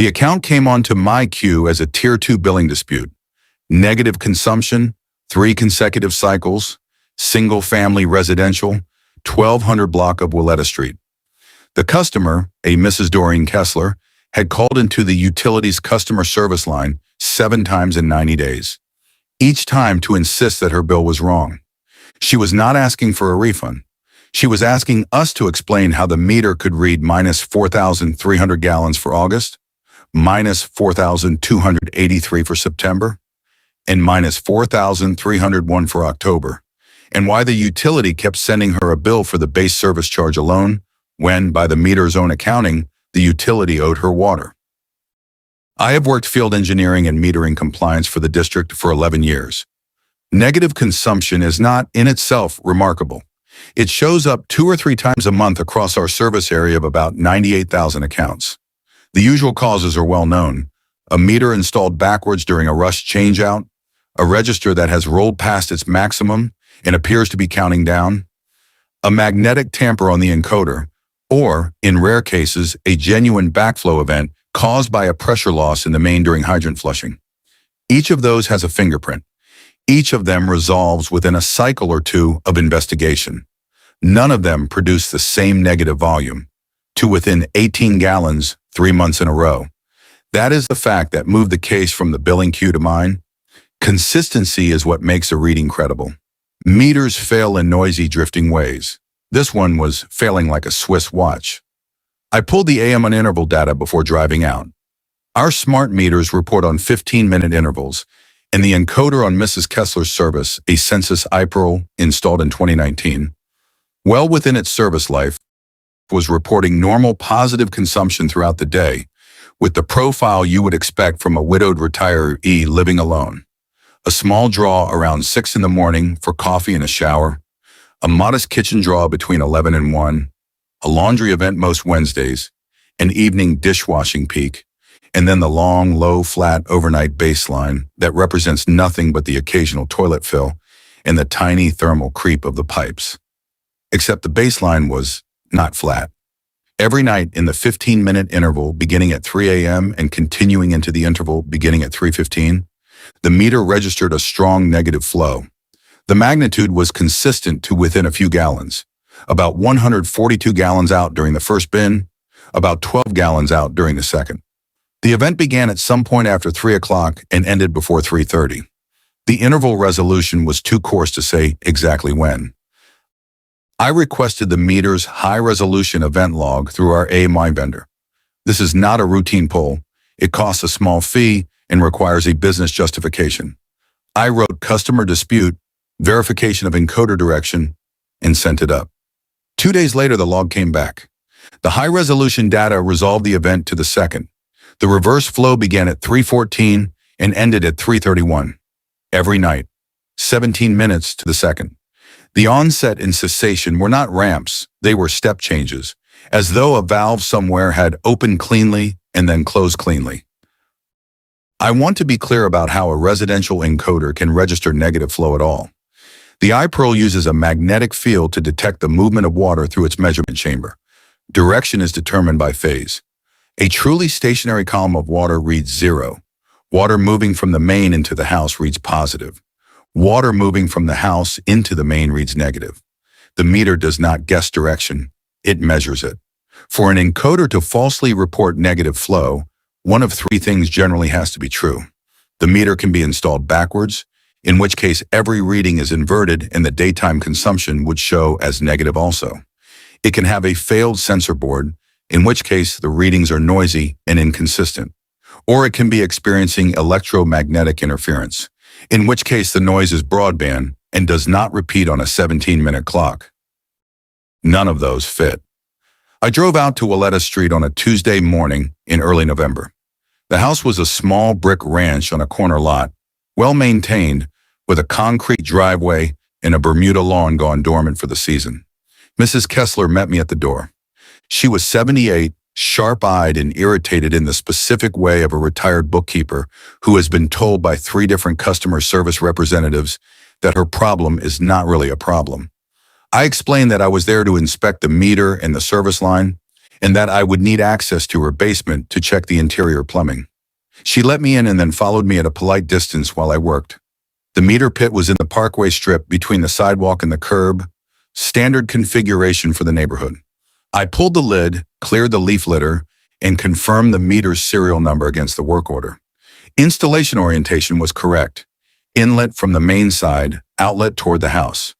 The account came onto my queue as a Tier 2 billing dispute. Negative consumption, 3 consecutive cycles, single-family residential, 1200 block of Willetta Street. The customer, a Mrs. Doreen Kessler, had called into the utilities customer service line 7 times in 90 days, each time to insist that her bill was wrong. She was not asking for a refund. She was asking us to explain how the meter could read minus 4,300 gallons for August, minus 4,283 for September, and minus 4,301 for October, and why the utility kept sending her a bill for the base service charge alone when, by the meter's own accounting, the utility owed her water. I have worked field engineering and metering compliance for the district for 11 years. Negative consumption is not, in itself, remarkable. It shows up 2 or 3 times a month across our service area of about 98,000 accounts. The usual causes are well known: a meter installed backwards during a rush changeout, a register that has rolled past its maximum and appears to be counting down, a magnetic tamper on the encoder, or, in rare cases, a genuine backflow event caused by a pressure loss in the main during hydrant flushing. Each of those has a fingerprint. Each of them resolves within a cycle or 2 of investigation. None of them produce the same negative volume, to within 18 gallons 3 months in a row. That is the fact that moved the case from the billing queue to mine. Consistency is what makes a reading credible. Meters fail in noisy, drifting ways. This one was failing like a Swiss watch. I pulled the AM on interval data before driving out. Our smart meters report on 15-minute intervals, and the encoder on Mrs. Kessler's service, a Census iPearl installed in 2019, well within its service life, was reporting normal positive consumption throughout the day, with the profile you would expect from a widowed retiree living alone. A small draw around 6 in the morning for coffee and a shower, a modest kitchen draw between 11 and 1, a laundry event most Wednesdays, an evening dishwashing peak, and then the long, low, flat overnight baseline that represents nothing but the occasional toilet fill and the tiny thermal creep of the pipes. Except the baseline was not flat. Every night in the 15-minute interval beginning at 3 a.m. and continuing into the interval beginning at 3:15, the meter registered a strong negative flow. The magnitude was consistent to within a few gallons, about 142 gallons out during the first bin, about 12 gallons out during the second. The event began at some point after 3 o'clock and ended before 3:30. The interval resolution was too coarse to say exactly when. I requested the meter's high-resolution event log through our AMI vendor. This is not a routine pull. It costs a small fee and requires a business justification. I wrote customer dispute, verification of encoder direction, and sent it up. 2 days later, the log came back. The high-resolution data resolved the event to the second. The reverse flow began at 3:14 and ended at 3:31. Every night, 17 minutes to the second. The onset and cessation were not ramps, they were step changes, as though a valve somewhere had opened cleanly and then closed cleanly. I want to be clear about how a residential encoder can register negative flow at all. The iPearl uses a magnetic field to detect the movement of water through its measurement chamber. Direction is determined by phase. A truly stationary column of water reads 0. Water moving from the main into the house reads positive. Water moving from the house into the main reads negative. The meter does not guess direction, it measures it. For an encoder to falsely report negative flow, one of 3 things generally has to be true. The meter can be installed backwards, in which case every reading is inverted and the daytime consumption would show as negative also. It can have a failed sensor board, in which case the readings are noisy and inconsistent. Or it can be experiencing electromagnetic interference, in which case the noise is broadband and does not repeat on a 17-minute clock. None of those fit. I drove out to Willetta Street on a Tuesday morning in early November. The house was a small brick ranch on a corner lot, well maintained, with a concrete driveway and a Bermuda lawn gone dormant for the season. Mrs. Kessler met me at the door. She was 78, sharp-eyed and irritated in the specific way of a retired bookkeeper who has been told by 3 different customer service representatives that her problem is not really a problem. I explained that I was there to inspect the meter and the service line, and that I would need access to her basement to check the interior plumbing. She let me in and then followed me at a polite distance while I worked. The meter pit was in the parkway strip between the sidewalk and the curb, standard configuration for the neighborhood. I pulled the lid, cleared the leaf litter, and confirmed the meter's serial number against the work order. Installation orientation was correct. Inlet from the main side, outlet toward the house.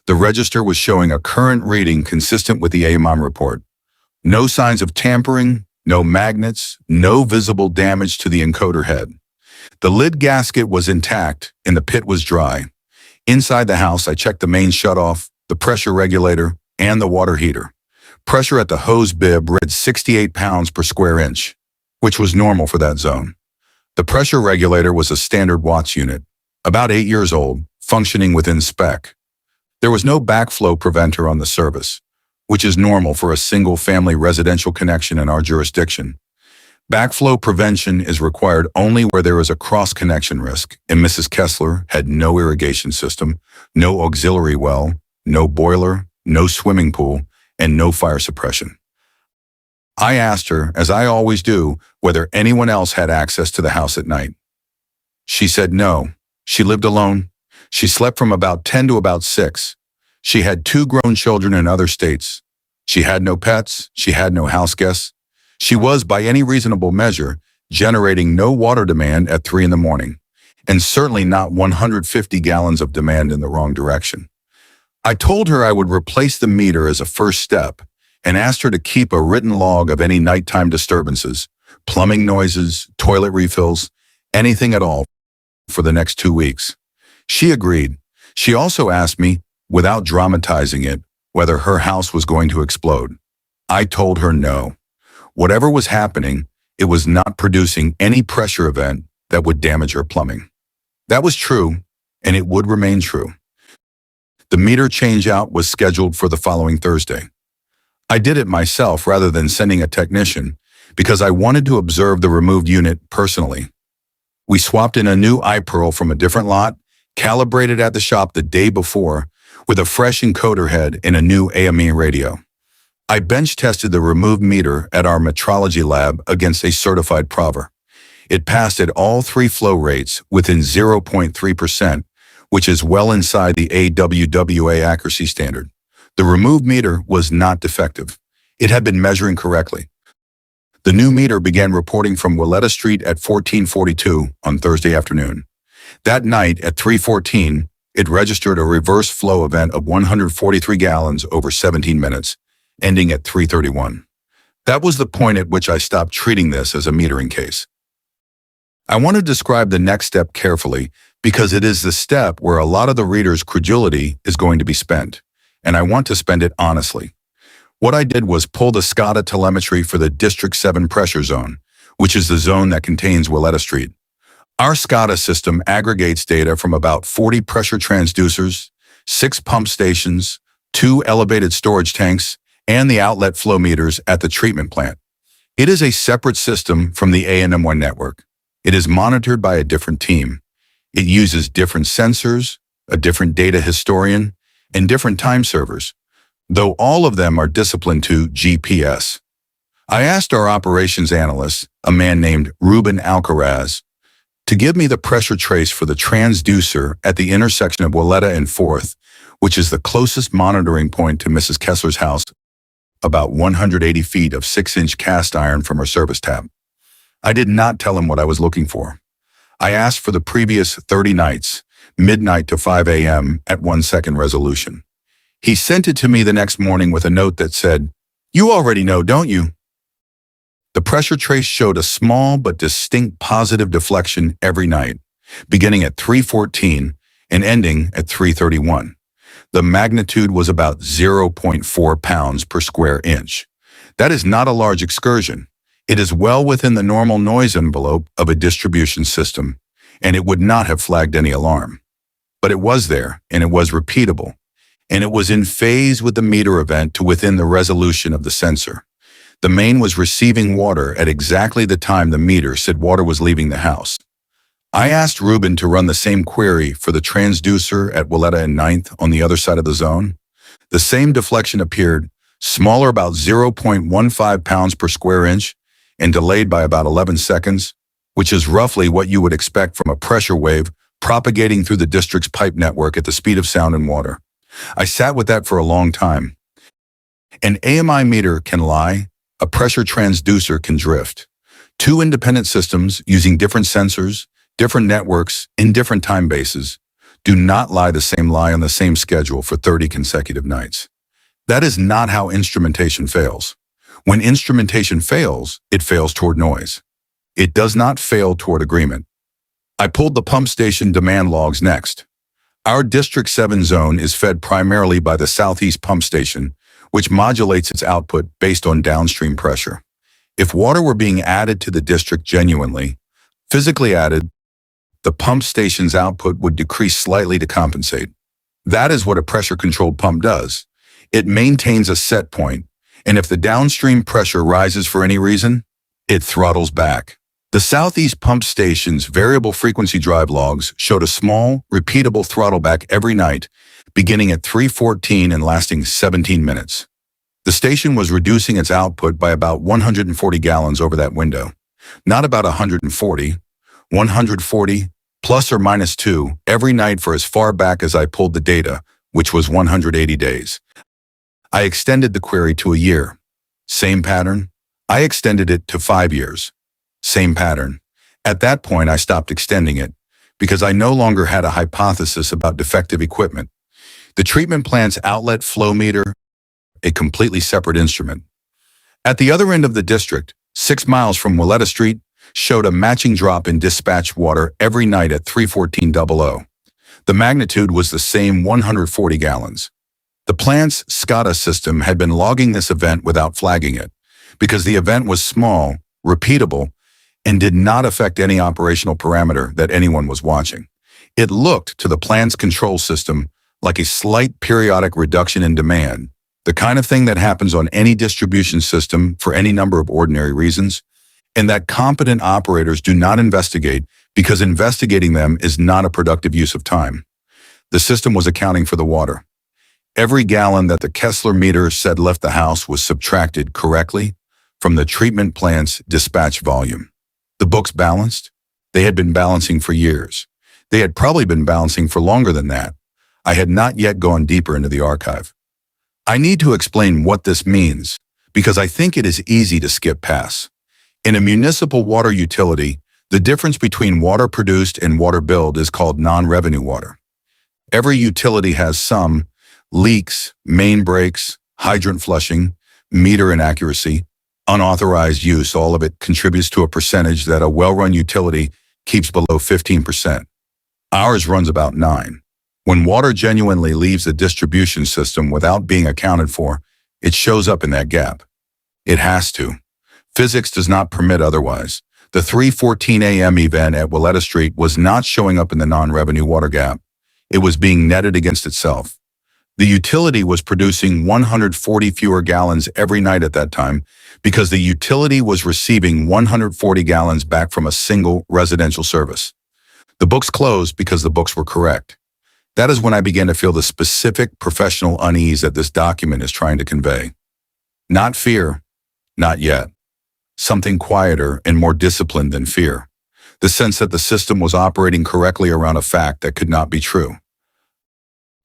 The register was showing a current reading consistent with the AMOM report. No signs of tampering, no magnets, no visible damage to the encoder head. The lid gasket was intact and the pit was dry. Inside the house, I checked the main shutoff, the pressure regulator, and the water heater. Pressure at the hose bib read 68 pounds per square inch, which was normal for that zone. The pressure regulator was a standard Watts unit, about 8 years old, functioning within spec. There was no backflow preventer on the service, which is normal for a single-family residential connection in our jurisdiction. Backflow prevention is required only where there is a cross-connection risk, and Mrs. Kessler had no irrigation system, no auxiliary well, no boiler, no swimming pool, and no fire suppression. I asked her, as I always do, whether anyone else had access to the house at night. She said no. She lived alone. She slept from about 10 to about 6. She had 2 grown children in other states. She had no pets. She had no house guests. She was, by any reasonable measure, generating no water demand at 3 in the morning, and certainly not 150 gallons of demand in the wrong direction. I told her I would replace the meter as a first step and asked her to keep a written log of any nighttime disturbances, plumbing noises, toilet refills, anything at all for the next 2 weeks. She agreed. She also asked me, without dramatizing it, whether her house was going to explode. I told her no. Whatever was happening, it was not producing any pressure event that would damage her plumbing. That was true, and it would remain true. The meter change-out was scheduled for the following Thursday. I did it myself rather than sending a technician because I wanted to observe the removed unit personally. We swapped in a new iPearl from a different lot, calibrated at the shop the day before, with a fresh encoder head and a new AME radio. I bench tested the removed meter at our metrology lab against a certified prover. It passed at all 3 flow rates within 0.3%, which is well inside the AWWA accuracy standard. The removed meter was not defective. It had been measuring correctly. The new meter began reporting from Willetta Street at 1442 on Thursday afternoon. That night at 3:14, it registered a reverse flow event of 143 gallons over 17 minutes, ending at 3:31. That was the point at which I stopped treating this as a metering case. I want to describe the next step carefully because it is the step where a lot of the reader's credulity is going to be spent, and I want to spend it honestly. What I did was pull the SCADA telemetry for the District 7 pressure zone, which is the zone that contains Willetta Street. Our SCADA system aggregates data from about 40 pressure transducers, 6 pump stations, 2 elevated storage tanks, and the outlet flow meters at the treatment plant. It is a separate system from the ANM1 network. It is monitored by a different team. It uses different sensors, a different data historian, and different time servers, though all of them are disciplined to GPS. I asked our operations analyst, a man named Ruben Alcaraz, to give me the pressure trace for the transducer at the intersection of Willetta and 4th, which is the closest monitoring point to Mrs. Kessler's house, about 180 feet of 6-inch cast iron from her service tap. I did not tell him what I was looking for. I asked for the previous 30 nights, midnight to 5 a.m. at 1-second resolution. He sent it to me the next morning with a note that said, "You already know, don't you?" The pressure trace showed a small but distinct positive deflection every night, beginning at 3:14 and ending at 3:31. The magnitude was about 0.4 pounds per square inch. That is not a large excursion. It is well within the normal noise envelope of a distribution system, and it would not have flagged any alarm. But it was there, and it was repeatable, and it was in phase with the meter event to within the resolution of the sensor. The main was receiving water at exactly the time the meter said water was leaving the house. I asked Ruben to run the same query for the transducer at Willetta and 9th on the other side of the zone. The same deflection appeared, smaller about 0.15 pounds per square inch, and delayed by about 11 seconds, which is roughly what you would expect from a pressure wave propagating through the district's pipe network at the speed of sound and water. I sat with that for a long time. An AMI meter can lie, a pressure transducer can drift. Two independent systems using different sensors, different networks, in different time bases, do not lie the same lie on the same schedule for 30 consecutive nights. That is not how instrumentation fails. When instrumentation fails, it fails toward noise. It does not fail toward agreement. I pulled the pump station demand logs next. Our District 7 zone is fed primarily by the Southeast Pump Station, which modulates its output based on downstream pressure. If water were being added to the district genuinely, physically added, the pump station's output would decrease slightly to compensate. That is what a pressure-controlled pump does. It maintains a set point, and if the downstream pressure rises for any reason, it throttles back. The Southeast Pump Station's variable frequency drive logs showed a small, repeatable throttle back every night, beginning at 3:14 and lasting 17 minutes. The station was reducing its output by about 140 gallons over that window. Not about 140, 140, plus or minus 2, every night for as far back as I pulled the data, which was 180 days. I extended the query to a year. Same pattern. I extended it to 5 years. Same pattern. At that point, I stopped extending it because I no longer had a hypothesis about defective equipment. The treatment plant's outlet flow meter, a completely separate instrument. At the other end of the district, 6 miles from Willetta Street, showed a matching drop in dispatched water every night at 3:14:00. The magnitude was the same 140 gallons. The plant's SCADA system had been logging this event without flagging it because the event was small, repeatable, and did not affect any operational parameter that anyone was watching. It looked to the plant's control system like a slight periodic reduction in demand, the kind of thing that happens on any distribution system for any number of ordinary reasons, and that competent operators do not investigate because investigating them is not a productive use of time. The system was accounting for the water. Every gallon that the Kessler meter said left the house was subtracted correctly from the treatment plant's dispatch volume. The books balanced? They had been balancing for years. They had probably been balancing for longer than that. I had not yet gone deeper into the archive. I need to explain what this means because I think it is easy to skip past. In a municipal water utility, the difference between water produced and water billed is called non-revenue water. Every utility has some leaks, main breaks, hydrant flushing, meter inaccuracy, unauthorized use. All of it contributes to a percentage that a well-run utility keeps below 15%. Ours runs about 9%. When water genuinely leaves the distribution system without being accounted for, it shows up in that gap. It has to. Physics does not permit otherwise. The 3:14 a.m. event at Willetta Street was not showing up in the non-revenue water gap. It was being netted against itself. The utility was producing 140 fewer gallons every night at that time because the utility was receiving 140 gallons back from a single residential service. The books closed because the books were correct. That is when I began to feel the specific professional unease that this document is trying to convey. Not fear, not yet. Something quieter and more disciplined than fear. The sense that the system was operating correctly around a fact that could not be true.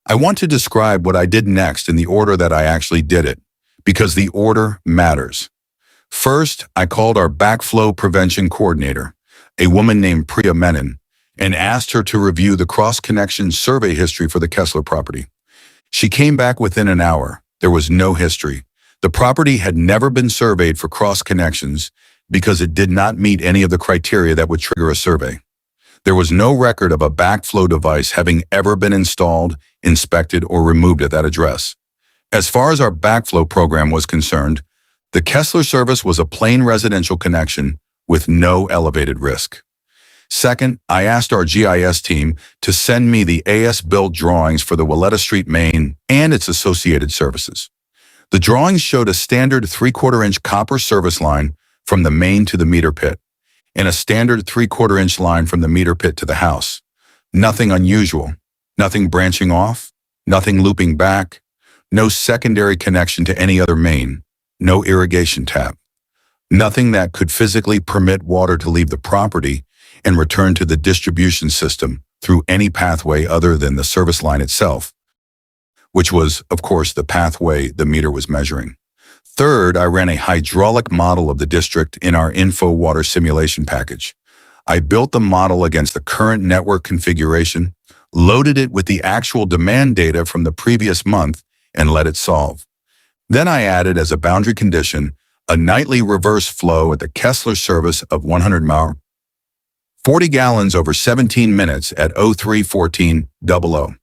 I want to describe what I did next in the order that I actually did it, because the order matters. First, I called our backflow prevention coordinator, a woman named Priya Menon, and asked her to review the cross-connection survey history for the Kessler property. She came back within an hour. There was no history. The property had never been surveyed for cross-connections because it did not meet any of the criteria that would trigger a survey. There was no record of a backflow device having ever been installed, inspected, or removed at that address. As far as our backflow program was concerned, the Kessler service was a plain residential connection with no elevated risk. Second, I asked our GIS team to send me the AS-built drawings for the Willetta Street main and its associated services. The drawings showed a standard 3/4-inch copper service line from the main to the meter pit, and a standard 3/4-inch line from the meter pit to the house. Nothing unusual, nothing branching off, nothing looping back, No secondary connection to any other main, no irrigation tap. Nothing that could physically permit water to leave the property and return to the distribution system through any pathway other than the service line itself, which was, of course, the pathway the meter was measuring. Third, I ran a hydraulic model of the district in our info water simulation package. I built the model against the current network configuration, loaded it with the actual demand data from the previous month, and let it solve. Then I added as a boundary condition a nightly reverse flow at the Kessler service of 100 mile, 40 gallons over 17 minutes at 03:14:00.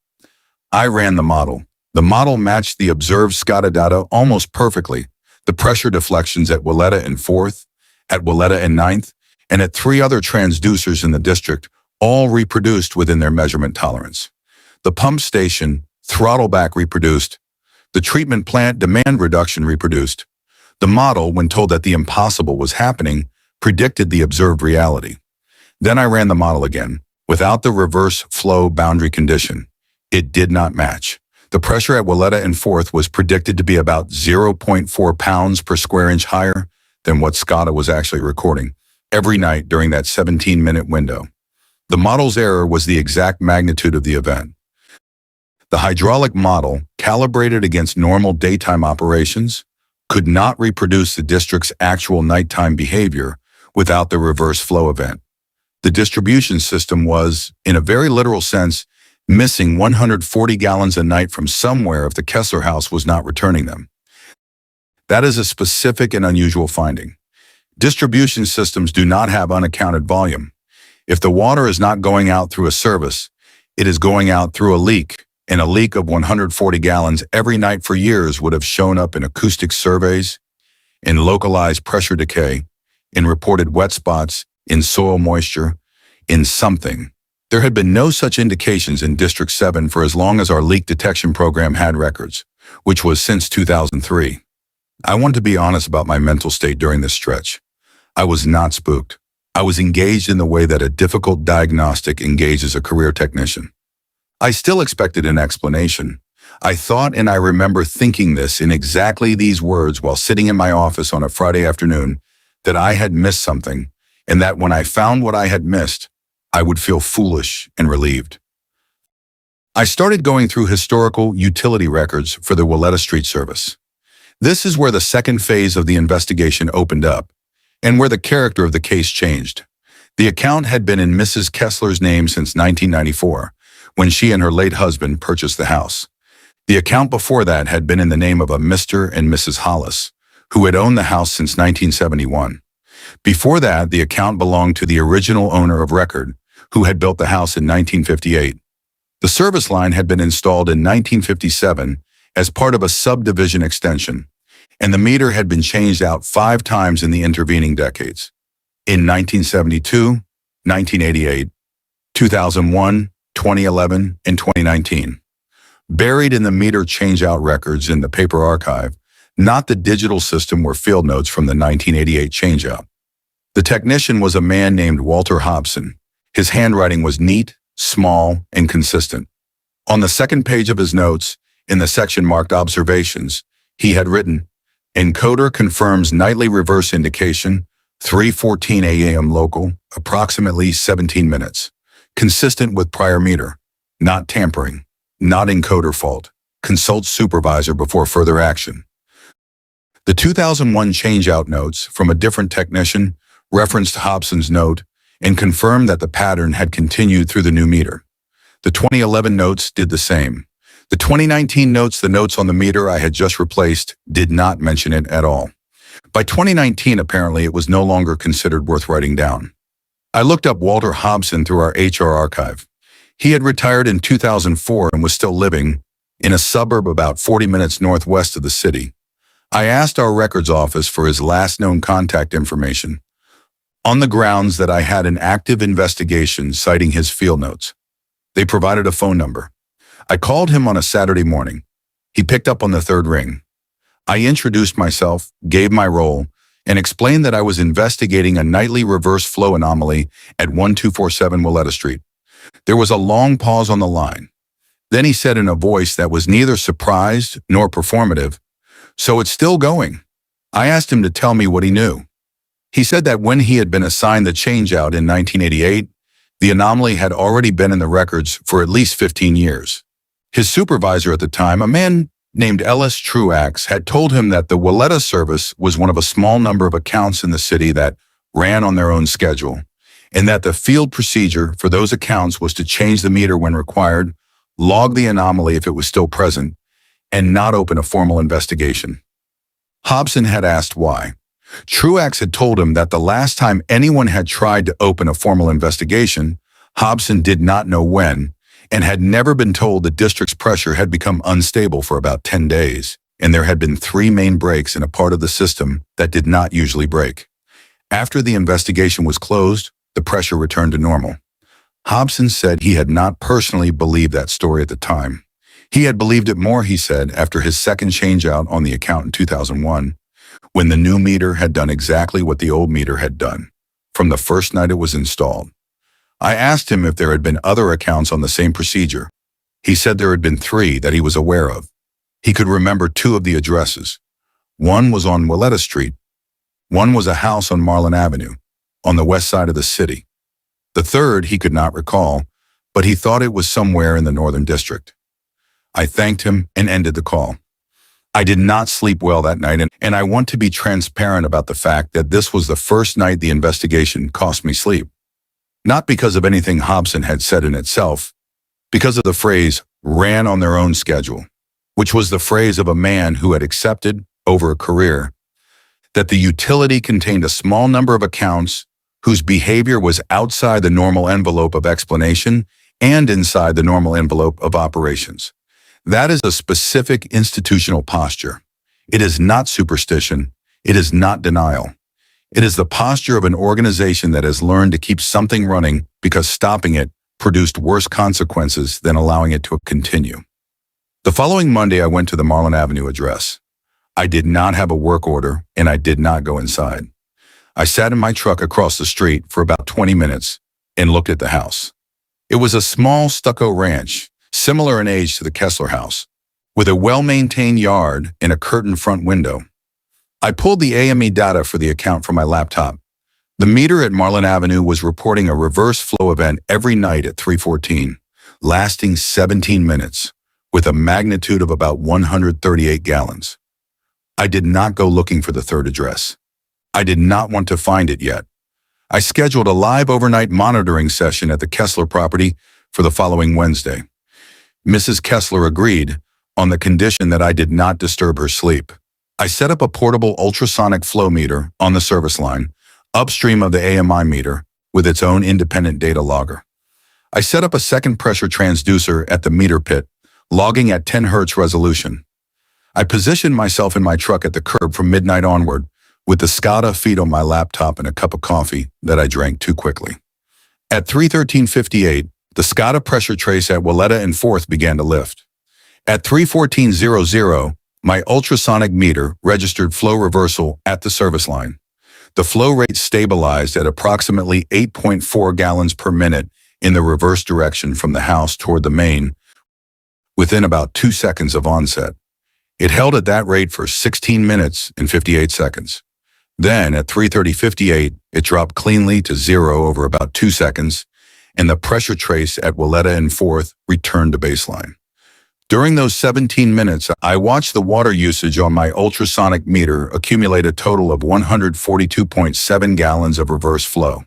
I ran the model. The model matched the observed SCADA data almost perfectly. The pressure deflections at Willetta and 4th, at Willetta and 9th, and at 3 other transducers in the district all reproduced within their measurement tolerance. The pump station, throttle back reproduced. The treatment plant demand reduction reproduced. The model, when told that the impossible was happening, predicted the observed reality. Then I ran the model again, without the reverse flow boundary condition. It did not match. The pressure at Willetta and 4th was predicted to be about 0.4 pounds per square inch higher than what SCADA was actually recording every night during that 17-minute window. The model's error was the exact magnitude of the event. The hydraulic model, calibrated against normal daytime operations, could not reproduce the district's actual nighttime behavior without the reverse flow event. The distribution system was, in a very literal sense, missing 140 gallons a night from somewhere if the Kessler house was not returning them. That is a specific and unusual finding. Distribution systems do not have unaccounted volume. If the water is not going out through a service, it is going out through a leak, and a leak of 140 gallons every night for years would have shown up in acoustic surveys, in localized pressure decay, in reported wet spots, in soil moisture, in something. There had been no such indications in District 7 for as long as our leak detection program had records, which was since 2003. I want to be honest about my mental state during this stretch. I was not spooked. I was engaged in the way that a difficult diagnostic engages a career technician. I still expected an explanation. I thought and I remember thinking this in exactly these words while sitting in my office on a Friday afternoon, that I had missed something, and that when I found what I had missed, I would feel foolish and relieved. I started going through historical utility records for the Willetta Street service. This is where the second phase of the investigation opened up, and where the character of the case changed. The account had been in Mrs. Kessler's name since 1994, when she and her late husband purchased the house. The account before that had been in the name of a Mr. and Mrs. Hollis, who had owned the house since 1971. Before that, the account belonged to the original owner of record, who had built the house in 1958. The service line had been installed in 1957 as part of a subdivision extension, and the meter had been changed out 5 times in the intervening decades. In 1972, 1988, 2001, 2011, and 2019. Buried in the meter change-out records in the paper archive, not the digital system, were field notes from the 1988 change-out. The technician was a man named Walter Hobson. His handwriting was neat, small, and consistent. On the second page of his notes, in the section marked Observations, he had written, "Encoder confirms nightly reverse indication, 3:14 a.m. local, approximately 17 minutes. Consistent with prior meter. Not tampering. Not encoder fault. Consult supervisor before further action." The 2001 change-out notes from a different technician referenced Hobson's note and confirmed that the pattern had continued through the new meter. The 2011 notes did the same. The 2019 notes, the notes on the meter I had just replaced, did not mention it at all. By 2019, apparently, it was no longer considered worth writing down. I looked up Walter Hobson through our HR archive. He had retired in 2004 and was still living in a suburb about 40 minutes northwest of the city. I asked our records office for his last known contact information, on the grounds that I had an active investigation citing his field notes. They provided a phone number. I called him on a Saturday morning. He picked up on the third ring. I introduced myself, gave my role, and explained that I was investigating a nightly reverse flow anomaly at 1247 Willetta Street. There was a long pause on the line. Then he said in a voice that was neither surprised nor performative, "So it's still going." I asked him to tell me what he knew. He said that when he had been assigned the changeout in 1988, the anomaly had already been in the records for at least 15 years. His supervisor at the time, a man named Ellis Truax, had told him that the Walletta service was one of a small number of accounts in the city that ran on their own schedule, and that the field procedure for those accounts was to change the meter when required, log the anomaly if it was still present, and not open a formal investigation. Hobson had asked why. Truax had told him that the last time anyone had tried to open a formal investigation, Hobson did not know when, and had never been told the district's pressure had become unstable for about 10 days, and there had been 3 main breaks in a part of the system that did not usually break. After the investigation was closed, the pressure returned to normal. Hobson said he had not personally believed that story at the time. He had believed it more, he said, after his second changeout on the account in 2001, when the new meter had done exactly what the old meter had done, from the first night it was installed. I asked him if there had been other accounts on the same procedure. He said there had been 3 that he was aware of. He could remember 2 of the addresses. One was on Walletta Street. One was a house on Marlin Avenue, on the west side of the city. The third he could not recall, but he thought it was somewhere in the Northern District. I thanked him and ended the call. I did not sleep well that night, and I want to be transparent about the fact that this was the first night the investigation cost me sleep. Not because of anything Hobson had said in itself, because of the phrase, "ran on their own schedule," which was the phrase of a man who had accepted, over a career, that the utility contained a small number of accounts whose behavior was outside the normal envelope of explanation and inside the normal envelope of operations. That is a specific institutional posture. It is not superstition. It is not denial. It is the posture of an organization that has learned to keep something running because stopping it produced worse consequences than allowing it to continue. The following Monday, I went to the Marlin Avenue address. I did not have a work order, and I did not go inside. I sat in my truck across the street for about 20 minutes and looked at the house. It was a small stucco ranch, similar in age to the Kessler house, with a well-maintained yard and a curtained front window. I pulled the AME data for the account from my laptop. The meter at Marlin Avenue was reporting a reverse flow event every night at 3:14, lasting 17 minutes, with a magnitude of about 138 gallons. I did not go looking for the third address. I did not want to find it yet. I scheduled a live overnight monitoring session at the Kessler property for the following Wednesday. Mrs. Kessler agreed on the condition that I did not disturb her sleep. I set up a portable ultrasonic flow meter on the service line, upstream of the AMI meter, with its own independent data logger. I set up a second pressure transducer at the meter pit, logging at 10 Hz resolution. I positioned myself in my truck at the curb from midnight onward, with the SCADA feed on my laptop and a cup of coffee that I drank too quickly. At 3:13:58, the SCADA pressure trace at Walletta and 4th began to lift. At 3:14:00, my ultrasonic meter registered flow reversal at the service line. The flow rate stabilized at approximately 8.4 gallons per minute in the reverse direction from the house toward the main, within about 2 seconds of onset. It held at that rate for 16 minutes and 58 seconds. Then, at 3:30:58, it dropped cleanly to 0 over about 2 seconds, and the pressure trace at Walletta and 4th returned to baseline. During those 17 minutes, I watched the water usage on my ultrasonic meter accumulate a total of 142.7 gallons of reverse flow.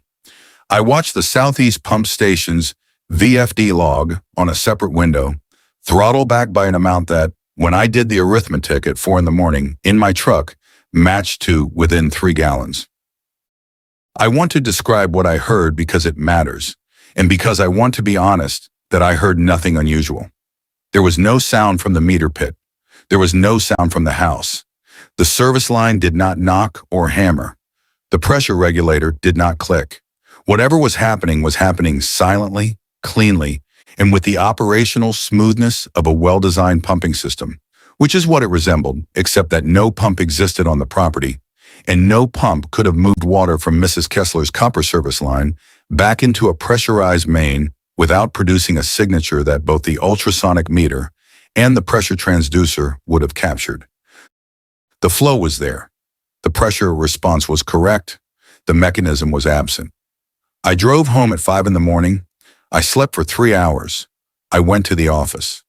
I watched the Southeast Pump Station's VFD log on a separate window, throttle back by an amount that, when I did the arithmetic at 4 a.m. in my truck, matched to within 3 gallons. I want to describe what I heard because it matters, and because I want to be honest that I heard nothing unusual. There was no sound from the meter pit. There was no sound from the house. The service line did not knock or hammer. The pressure regulator did not click. Whatever was happening silently, cleanly, and with the operational smoothness of a well-designed pumping system, which is what it resembled, except that no pump existed on the property, and no pump could have moved water from Mrs. Kessler's copper service line back into a pressurized main without producing a signature that both the ultrasonic meter and the pressure transducer would have captured. The flow was there. The pressure response was correct. The mechanism was absent. I drove home at 5 in the morning. I slept for 3 hours. I went to the office.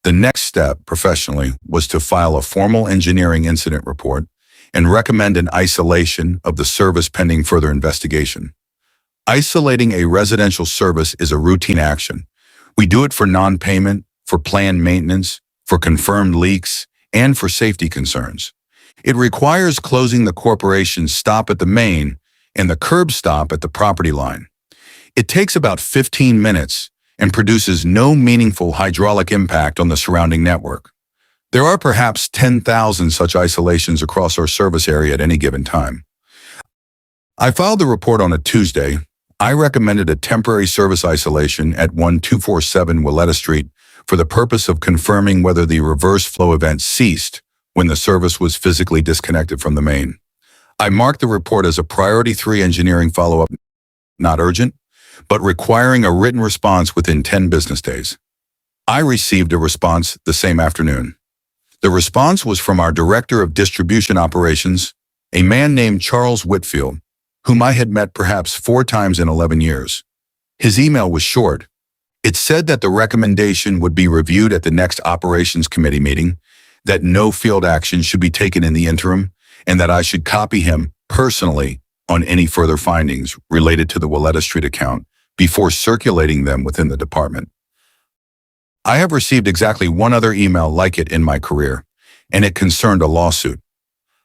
The next step, professionally, was to file a formal engineering incident report and recommend an isolation of the service pending further investigation. Isolating a residential service is a routine action. We do it for non-payment, for planned maintenance, for confirmed leaks, and for safety concerns. It requires closing the corporation's stop at the main and the curb stop at the property line. It takes about 15 minutes and produces no meaningful hydraulic impact on the surrounding network. There are perhaps 10,000 such isolations across our service area at any given time. I filed the report on a Tuesday. I recommended a temporary service isolation at 1247 Willetta Street for the purpose of confirming whether the reverse flow event ceased when the service was physically disconnected from the main. I marked the report as a priority 3 engineering follow-up, not urgent, but requiring a written response within 10 business days. I received a response the same afternoon. The response was from our Director of Distribution Operations, a man named Charles Whitfield, whom I had met perhaps 4 times in 11 years. His email was short. It said that the recommendation would be reviewed at the next Operations Committee meeting, that no field action should be taken in the interim, and that I should copy him personally on any further findings related to the Willetta Street account before circulating them within the department. I have received exactly one other email like it in my career, and it concerned a lawsuit.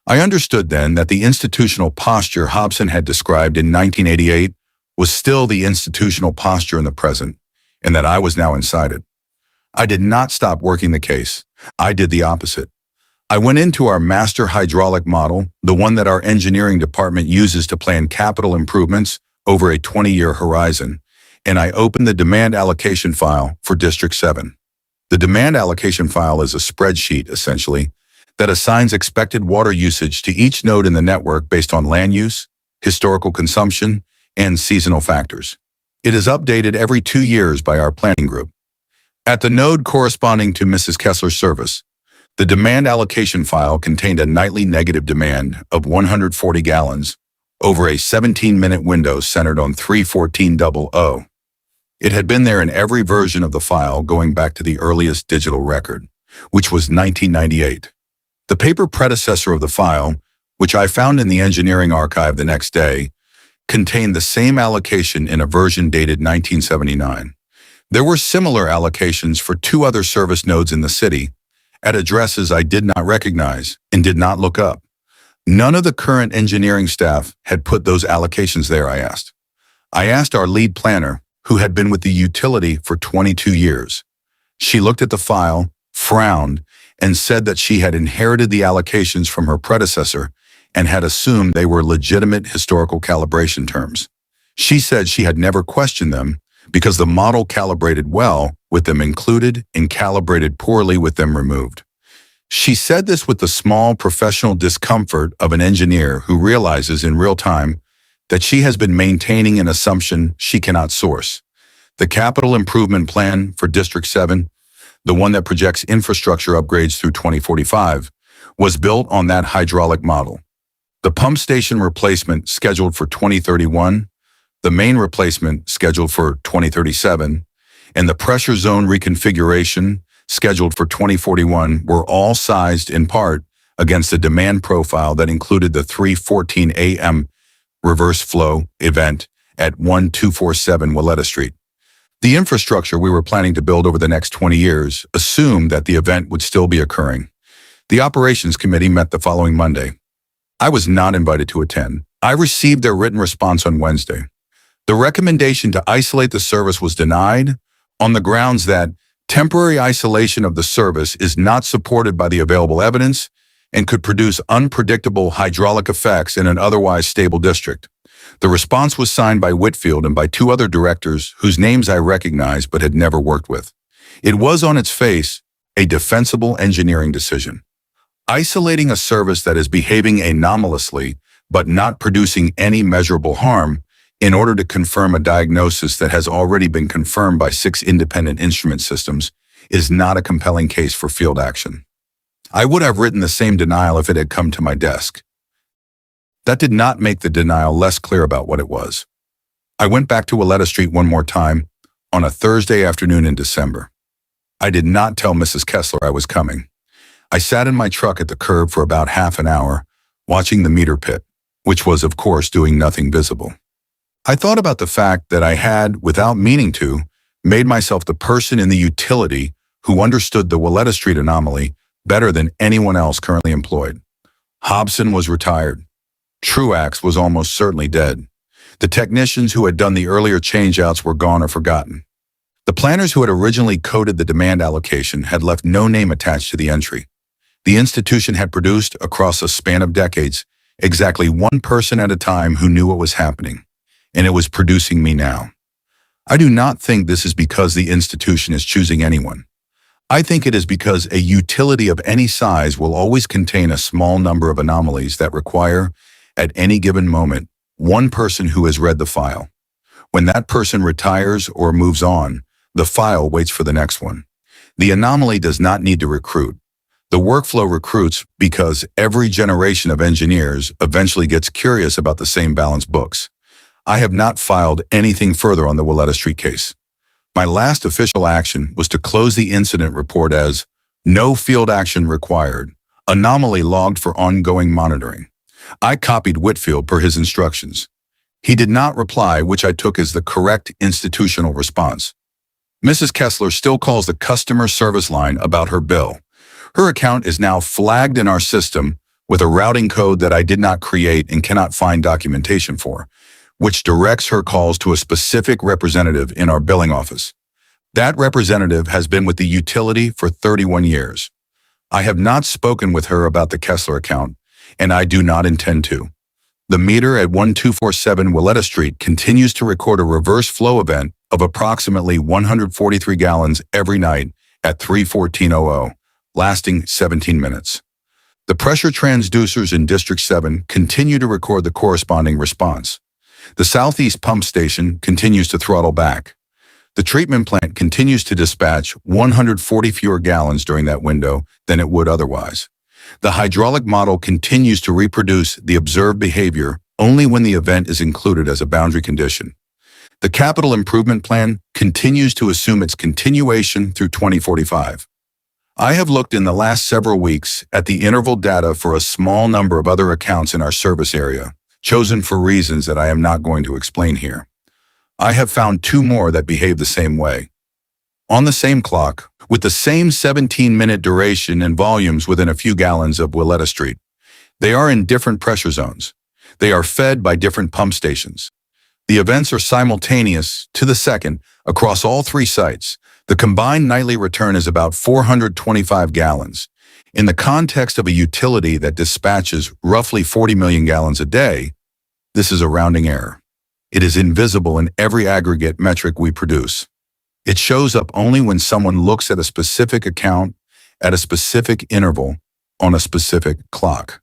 I understood then that the institutional posture Hobson had described in 1988 was still the institutional posture in the present, and that I was now inside it. I did not stop working the case. I did the opposite. I went into our master hydraulic model, the one that our engineering department uses to plan capital improvements over a 20-year horizon, and I opened the demand allocation file for District 7. The demand allocation file is a spreadsheet, essentially, that assigns expected water usage to each node in the network based on land use, historical consumption, and seasonal factors. It is updated every 2 years by our planning group. At the node corresponding to Mrs. Kessler's service, the demand allocation file contained a nightly negative demand of 140 gallons over a 17-minute window centered on 31400. It had been there in every version of the file going back to the earliest digital record, which was 1998. The paper predecessor of the file, which I found in the engineering archive the next day, contained the same allocation in a version dated 1979. There were similar allocations for 2 other service nodes in the city, at addresses I did not recognize and did not look up. None of the current engineering staff had put those allocations there, I asked. I asked our lead planner, who had been with the utility for 22 years. She looked at the file, frowned, and said that she had inherited the allocations from her predecessor and had assumed they were legitimate historical calibration terms. She said she had never questioned them because the model calibrated well with them included and calibrated poorly with them removed. She said this with the small professional discomfort of an engineer who realizes in real time that she has been maintaining an assumption she cannot source. The capital improvement plan for District 7, the one that projects infrastructure upgrades through 2045, was built on that hydraulic model. The pump station replacement scheduled for 2031, the main replacement scheduled for 2037, and the pressure zone reconfiguration scheduled for 2041 were all sized in part against a demand profile that included the 3:14 a.m. reverse flow event at 1247 Willetta Street. The infrastructure we were planning to build over the next 20 years assumed that the event would still be occurring. The Operations Committee met the following Monday. I was not invited to attend. I received their written response on Wednesday. The recommendation to isolate the service was denied on the grounds that temporary isolation of the service is not supported by the available evidence and could produce unpredictable hydraulic effects in an otherwise stable district. The response was signed by Whitfield and by 2 other directors whose names I recognized but had never worked with. It was on its face a defensible engineering decision. Isolating a service that is behaving anomalously but not producing any measurable harm in order to confirm a diagnosis that has already been confirmed by 6 independent instrument systems is not a compelling case for field action. I would have written the same denial if it had come to my desk. That did not make the denial less clear about what it was. I went back to Willetta Street one more time on a Thursday afternoon in December. I did not tell Mrs. Kessler I was coming. I sat in my truck at the curb for about half an hour, watching the meter pit, which was, of course, doing nothing visible. I thought about the fact that I had, without meaning to, made myself the person in the utility who understood the Willetta Street anomaly better than anyone else currently employed. Hobson was retired. Truax was almost certainly dead. The technicians who had done the earlier changeouts were gone or forgotten. The planners who had originally coded the demand allocation had left no name attached to the entry. The institution had produced, across a span of decades, exactly one person at a time who knew what was happening, and it was producing me now. I do not think this is because the institution is choosing anyone. I think it is because a utility of any size will always contain a small number of anomalies that require, at any given moment, one person who has read the file. When that person retires or moves on, the file waits for the next one. The anomaly does not need to recruit. The workflow recruits because every generation of engineers eventually gets curious about the same balance books. I have not filed anything further on the Willetta Street case. My last official action was to close the incident report as no field action required, anomaly logged for ongoing monitoring. I copied Whitfield per his instructions. He did not reply, which I took as the correct institutional response. Mrs. Kessler still calls the customer service line about her bill. Her account is now flagged in our system with a routing code that I did not create and cannot find documentation for, which directs her calls to a specific representative in our billing office. That representative has been with the utility for 31 years. I have not spoken with her about the Kessler account, and I do not intend to. The meter at 1247 Willetta Street continues to record a reverse flow event of approximately 143 gallons every night at 3:14:00, lasting 17 minutes. The pressure transducers in District 7 continue to record the corresponding response. The Southeast pump station continues to throttle back. The treatment plant continues to dispatch 140 fewer gallons during that window than it would otherwise. The hydraulic model continues to reproduce the observed behavior only when the event is included as a boundary condition. The capital improvement plan continues to assume its continuation through 2045. I have looked in the last several weeks at the interval data for a small number of other accounts in our service area, chosen for reasons that I am not going to explain here. I have found 2 more that behave the same way. On the same clock, with the same 17-minute duration and volumes within a few gallons of Willetta Street. They are in different pressure zones. They are fed by different pump stations. The events are simultaneous, to the second, across all 3 sites. The combined nightly return is about 425 gallons. In the context of a utility that dispatches roughly 40 million gallons a day, this is a rounding error. It is invisible in every aggregate metric we produce. It shows up only when someone looks at a specific account at a specific interval on a specific clock.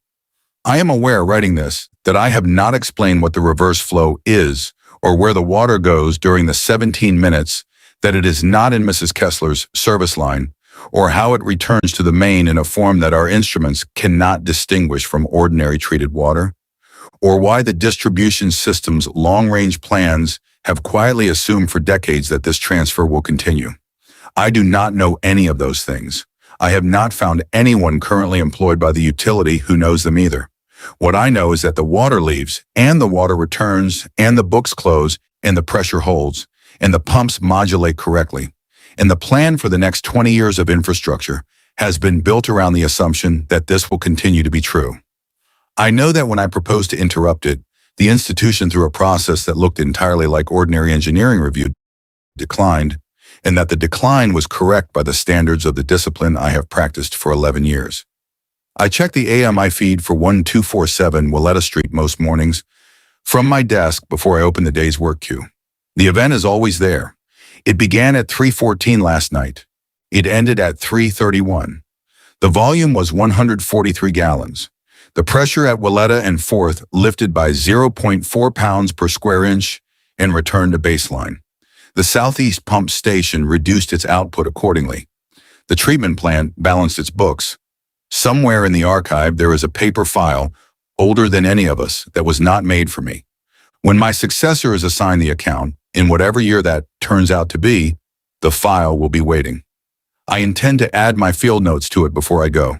I am aware, writing this, that I have not explained what the reverse flow is or where the water goes during the 17 minutes that it is not in Mrs. Kessler's service line, or how it returns to the main in a form that our instruments cannot distinguish from ordinary treated water, or why the distribution system's long-range plans have quietly assumed for decades that this transfer will continue. I do not know any of those things. I have not found anyone currently employed by the utility who knows them either. What I know is that the water leaves, and the water returns, and the books close, and the pressure holds, and the pumps modulate correctly. And the plan for the next 20 years of infrastructure has been built around the assumption that this will continue to be true. I know that when I proposed to interrupt it, the institution, through a process that looked entirely like ordinary engineering review, declined, and that the decline was correct by the standards of the discipline I have practiced for 11 years. I check the AMI feed for 1247 Willetta Street most mornings from my desk before I open the day's work queue. The event is always there. It began at 3:14 last night. It ended at 3:31. The volume was 143 gallons. The pressure at Willetta and Fourth lifted by 0.4 pounds per square inch and returned to baseline. The Southeast Pump Station reduced its output accordingly. The treatment plant balanced its books. Somewhere in the archive there is a paper file, older than any of us, that was not made for me. When my successor is assigned the account, in whatever year that turns out to be, the file will be waiting. I intend to add my field notes to it before I go.